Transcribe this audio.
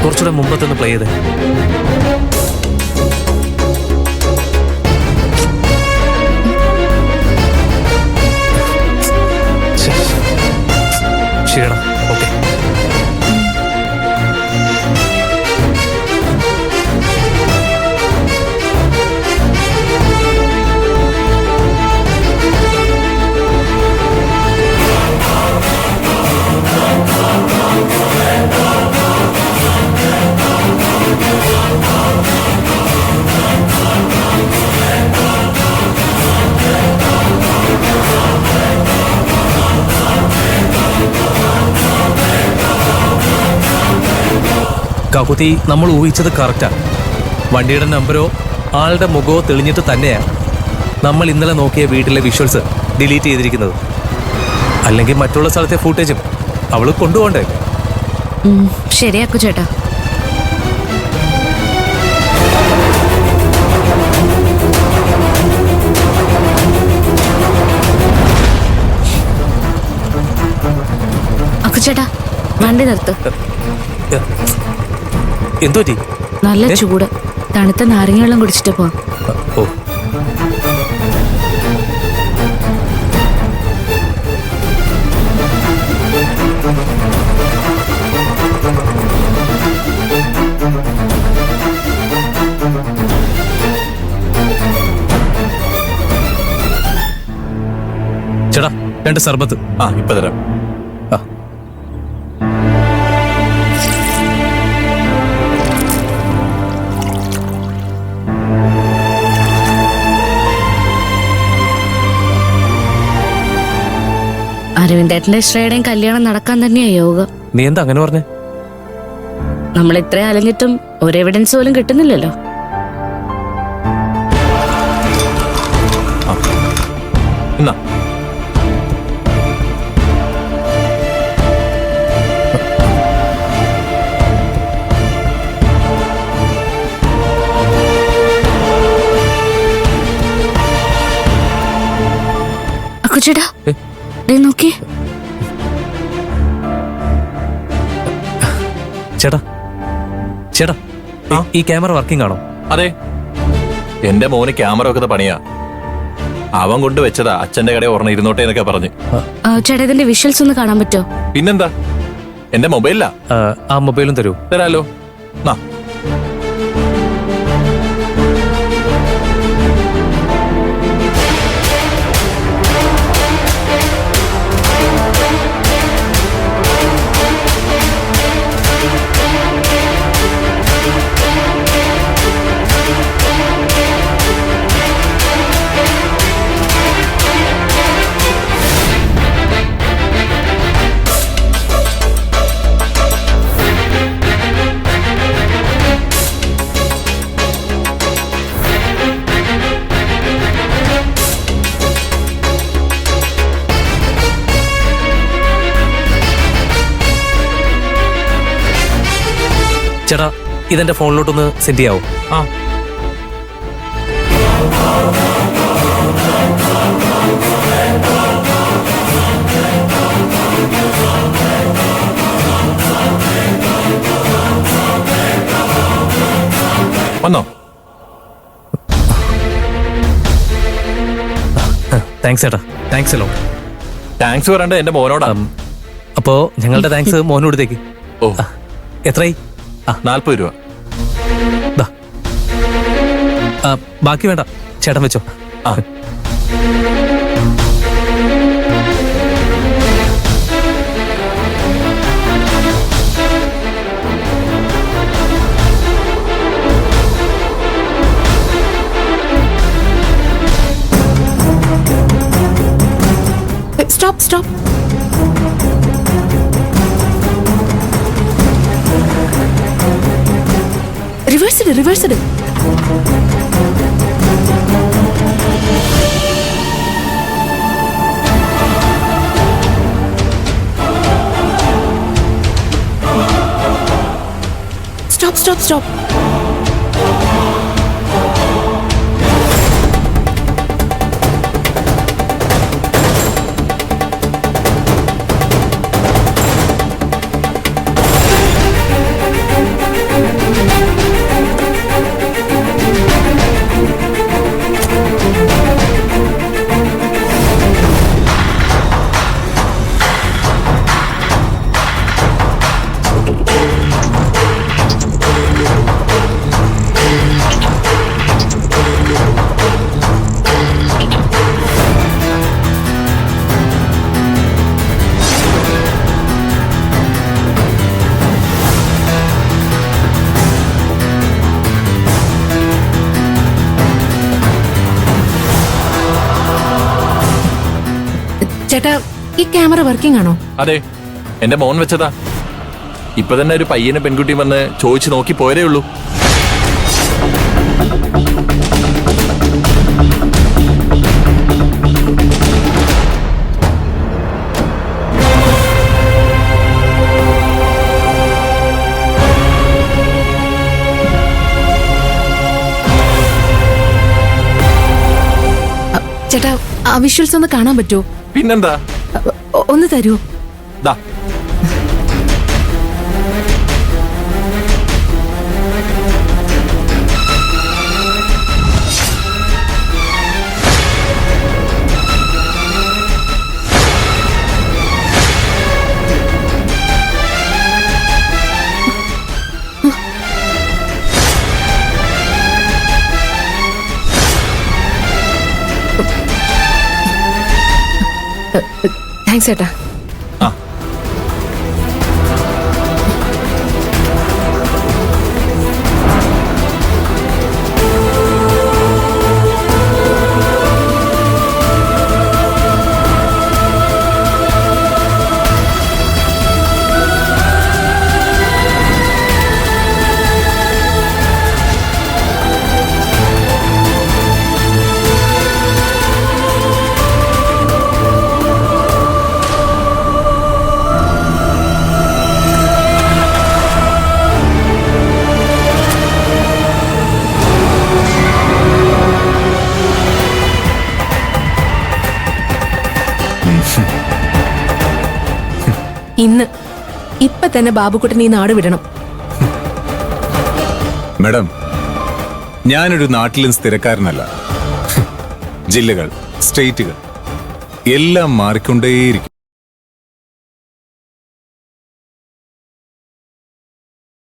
കുറച്ചുകൂടെ മുമ്പത്തൊന്ന് പ്ലേ ചെയ്തേ. ശരിടാ, ഓക്കെ. കാക്കുത്തി, നമ്മൾ ഊഹിച്ചത് കറക്റ്റാ. വണ്ടിയുടെ നമ്പരോ ആളുടെ മുഖമോ തെളിഞ്ഞിട്ട് തന്നെയാണ് നമ്മൾ ഇന്നലെ നോക്കിയ വീട്ടിലെ വിഷ്വൽസ് ഡിലീറ്റ് ചെയ്തിരിക്കുന്നത്. അല്ലെങ്കിൽ മറ്റുള്ള സ്ഥലത്തെ ഫൂട്ടേജും അവൾ കൊണ്ടുപോകണ്ടേ? ശരിയാക്കു ചേട്ടാ. ചേട്ടാ, വണ്ടി നിർത്ത്. എന്തോ പറ്റി? നല്ല ചൂട്, തണുത്ത നാരങ്ങ വെള്ളം കുടിച്ചിട്ട് പോ. ഓ, ചേട്ടാ, 2 സർബത്ത്. ഇപ്പൊ തരാം. അരവിന്ദേട്ടന്റെ ശ്രേയുടെയും കല്യാണം നടക്കാൻ തന്നെയാ യോഗം. നീ എന്താ അങ്ങനെ പറഞ്ഞേ? നമ്മൾ ഇത്ര അലഞ്ഞിട്ടും ഒരു എവിഡൻസ് പോലും കിട്ടുന്നില്ലല്ലോ. ചേട്ടാ, നോക്കി. ചേട്ടാ ചേട്ടാ, ഈ ക്യാമറ വർക്കിംഗ് ആണോ? അതെ, എന്റെ മോന് ക്യാമറ വെക്കുന്ന പണിയാ. അവൻ കൊണ്ട് വെച്ചതാ. അച്ഛന്റെ കടയിൽ ഓർമ്മ ഇരുന്നോട്ടെ എന്നൊക്കെ പറഞ്ഞു. ചേട്ടാ, ഇതിന്റെ വിഷ്വൽസ് ഒന്ന് കാണാൻ പറ്റോ? പിന്നെന്താ, എന്റെ മൊബൈലിലാ. ആ മൊബൈലും തരൂ. തരാലോ. ചേട്ടാ, ഇതെന്റെ ഫോണിലോട്ടൊന്ന് സെൻഡ് ചെയ്യാവോ? വന്നോ? താങ്ക്സ് ചേട്ടാ, താങ്ക്സ് അല്ലോ. താങ്ക്സ് പറയണ്ട, എന്റെ മോനോടാ. അപ്പോ ഞങ്ങളുടെ താങ്ക്സ് മോനോടത്തേക്ക്. ഓ, എത്രയായി? 40 രൂപ. ബാക്കി വേണ്ട, ചേട്ടൻ വെച്ചോ. Stop stop. റിവേഴ്സ് ഇട്. Stop. ഈ ക്യാമറ വർക്കിംഗ് ആണോ? അതെ, എന്റെ മോൻ വെച്ചതാ. ഇപ്പൊ തന്നെ ഒരു പയ്യനും പെൺകുട്ടിയും വന്ന് ചോദിച്ചു നോക്കി പോരേ ഉള്ളൂ. ചേട്ടാ, ആ വിഷ്വൽസ് ഒന്ന് കാണാൻ പറ്റുമോ? പിന്നെന്താ, ഒന്ന് തരൂ. ദാ താങ്ക്സ് ചേട്ടാ. ആ ഇന്ന് ഇപ്പൊ തന്നെ ബാബുക്കുട്ടൻ ഈ നാട് വിടണം. മാഡം, ഞാനൊരു നാട്ടിലും സ്ഥിരക്കാരനല്ല. ജില്ലകൾ, സ്റ്റേറ്റുകൾ എല്ലാം മാറിക്കൊണ്ടേയിരിക്കും.